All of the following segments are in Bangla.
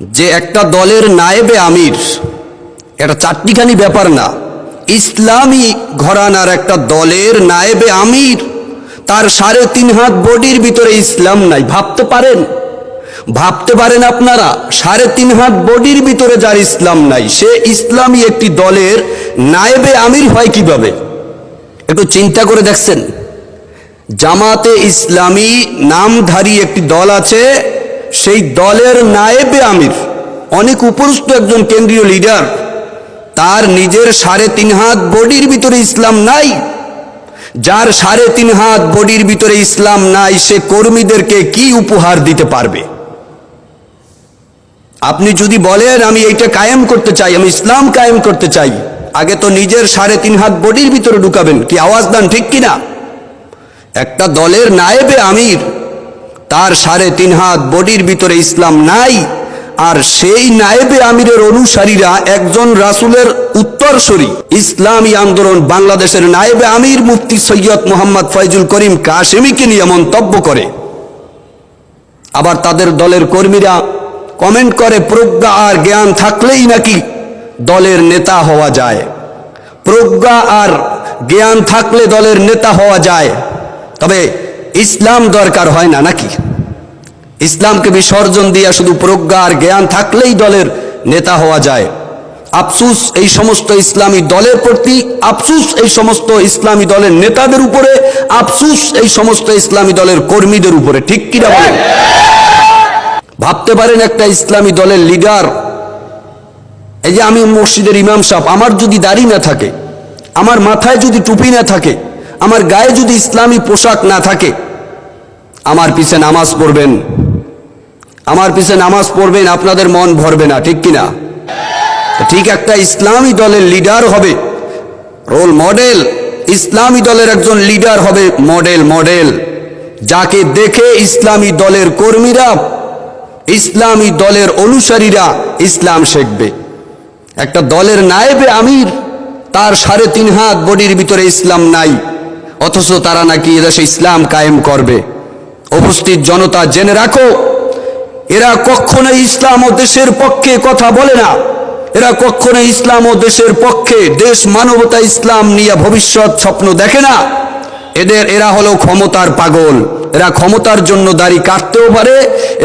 যে একটা দলের নায়েবে আমির, এটা চারটিখানি ব্যাপার না। ইসলামী ঘরানার একটা দলের নায়েবে আমির, তার 3.5 হাত বডির ভিতরে ইসলাম নাই। ভাবতে পারেন আপনারা? 3.5 হাত বডির ভিতরে যার ইসলাম নাই, সে ইসলামী একটি দলের নায়েবে আমির হয় কিভাবে? একটু চিন্তা করে দেখছেন? জামাতে ইসলামী নামধারী একটি দল আছে, সেই দলের নায়েবে আমির অনেক উপরস্থ একজন কেন্দ্রীয় লিডার, তার নিজের 3.5 হাত বডির ভিতরে ইসলাম নাই। যার 3.5 হাত বডির ভিতরে ইসলাম নাই, সে কর্মীদেরকে কি উপহার দিতে পারবে? আপনি যদি বলেন আমি এইটা কায়েম করতে চাই, আমি ইসলাম কায়েম করতে চাই, আগে তো নিজের 3.5 হাত বডির ভিতরে ঢুকাবেন। কি আওয়াজ দেন, ঠিক কিনা? একটা দলের নায়েবে আমির, তার 3.5 হাত বডির ভিতরে ইসলাম নাই, আর সেই নায়েবে আমিরের অনুসারীরা একজন রাসূলের উত্তরসূরি, ইসলামী আন্দোলন বাংলাদেশের নায়েবে আমির মুফতি সৈয়দ মোহাম্মদ ফয়জুল করিম কাশেমীকে নিয়ে মন্তব্য করে। আবার তাদের দলের কর্মীরা কমেন্ট করে প্রজ্ঞা আর জ্ঞান থাকলেই নাকি দলের নেতা হওয়া যায়, প্রজ্ঞা আর জ্ঞান থাকলে দলের নেতা হওয়া যায়, তবে ইসলাম দরকার হয় না নাকি? ইসলামকে বিসর্জন দিয়া শুধু প্রজ্ঞা আর জ্ঞান থাকলেই দলের নেতা হওয়া যায়। আফসুস এই সমস্ত ইসলামী দলের প্রতি, আফসুস এই সমস্ত ইসলামী দলের নেতাদের উপরে, আফসুস এই সমস্ত ইসলামী দলের কর্মীদের উপরে, ঠিক কিনা বলেন? ভাবতে পারেন একটা ইসলামী দলের লিডার, এই যে আমি মসজিদের ইমাম সাহেব, আমার যদি দাড়ি না থাকে, আমার মাথায় যদি টুপি না থাকে, আমার গায়ে যদি ইসলামী পোশাক না থাকে, আমার পিছে নামাজ পড়বেন, আমার পিছে নামাজ পড়বেন, আপনাদের মন ভরবে না, ঠিক কিনা? ঠিক একটা ইসলামী দলের লিডার হবে রোল মডেল, ইসলামী দলের একজন লিডার হবে মডেল, যাকে দেখে ইসলামী দলের কর্মীরা, ইসলামী দলের অনুসারীরা ইসলাম শিখবে। একটা দলের নায়েবে আমির, তার 3.5 হাত বডির ভিতরে ইসলাম নাই, অথচ তারা নাকি এদেশে ইসলাম কায়েম করবে। উপস্থিত জনতা জেনে রাখো, এরা কখনো ইসলাম ও দেশের পক্ষে কথা বলে না, এরা কখনো ইসলাম ও দেশের পক্ষে, দেশ মানবতা ইসলাম নিয়ে ভবিষ্যৎ স্বপ্ন দেখে না। এরা হলো ক্ষমতার পাগল, এরা ক্ষমতার জন্য দাড়ি কাটতেও পারে,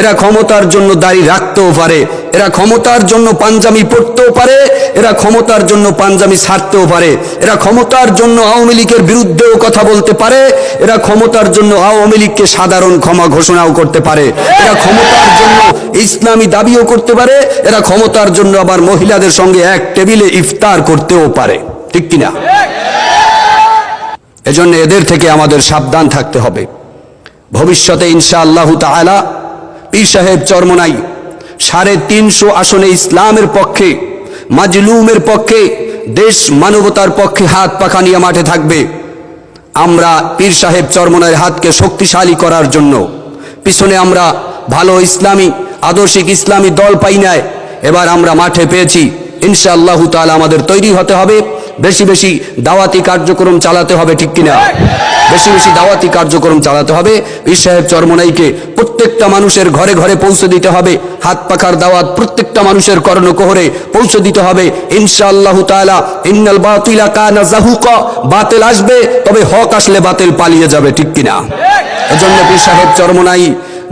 এরা ক্ষমতার জন্য দাড়ি রাখতেও পারে, এরা ক্ষমতার জন্য পাঞ্জাবি পরতেও পারে, এরা ক্ষমতার জন্য পাঞ্জাবি ছাড়তেও পারে, এরা ক্ষমতার জন্য আওয়ামী লীগের বিরুদ্ধেও কথা বলতে পারে, এরা ক্ষমতার জন্য আওয়ামী লীগকে সাধারণ ক্ষমা ঘোষণাও করতে পারে, এরা ক্ষমতার জন্য ইসলামী দাবিও করতে পারে, এরা ক্ষমতার জন্য আবার মহিলাদের সঙ্গে এক টেবিলে ইফতার করতেও পারে, ঠিক কিনা? এজন্য এদের থেকে আমাদের সাবধান থাকতে হবে। ভবিষ্যতে ইনশাআল্লাহ তাআলা পীর সাহেব চরমনাই 350 আসনে ইসলামের পক্ষে, মাজলুমের পক্ষে, দেশ মানবতার পক্ষে হাত পাখা নিয়ে মাঠে থাকবে। আমরা পীর সাহেব চরমনাইয়ের হাতকে শক্তিশালী করার জন্য পিছনে আমরা ভালো ইসলামী আদর্শিক ইসলামী দল পাই নাই, এবার আমরা মাঠে পেয়েছি। ইনশাআল্লাহ তাআলা আমাদের তৈরি হতে হবে, বেশি বেশি দাওয়াতি কার্যক্রম চালাতে হবে, ঠিক কিনা? বেশি বেশি দাওয়াতি কার্যক্রম চালাতে হবে। পীর সাহেব চরমনাইকে প্রত্যেকটা মানুষের ঘরে ঘরে পৌঁছে দিতে হবে, হাত পাখার দাওয়াত প্রত্যেকটা মানুষের কর্ণকোহরে পৌঁছে দিতে হবে। ইনশাআল্লাহ তাআলা ইন্নাল বাতিলা কানা যাহুকা, বাতিল আসবে, তবে হক আসলে বাতিল পালিয়ে যাবে, ঠিক কিনা? এজন্য পীর সাহেব চরমনাই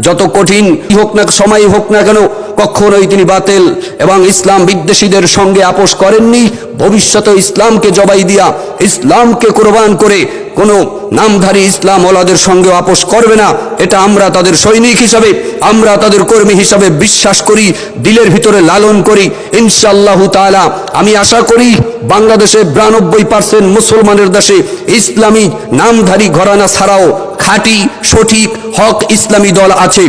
যত কঠিন হোক না সময় হোক না কেন, কখনোই তিনি বাতিল এবং ইসলাম বিদ্বেষীদের সঙ্গে আপোষ করেননি। ভবিষ্যতে ইসলামকে জবাই দিয়া, ইসলামকে কোরবান করে কোনো নামধারী ইসলাম ওলাদের সঙ্গে আপোষ করবে না। এটা আমরা তাদের সৈনিক হিসাবে, আমরা তাদের কর্মী হিসাবে বিশ্বাস করি, দিলের ভিতরে লালন করি। ইনশাআল্লাহ তাআলা আমি আশা করি বাংলাদেশে 92% মুসলমানের দেশে ইসলামী নামধারী ঘরানা ছাড়াও খাঁটি সঠিক হক ইসলামী দল আছে।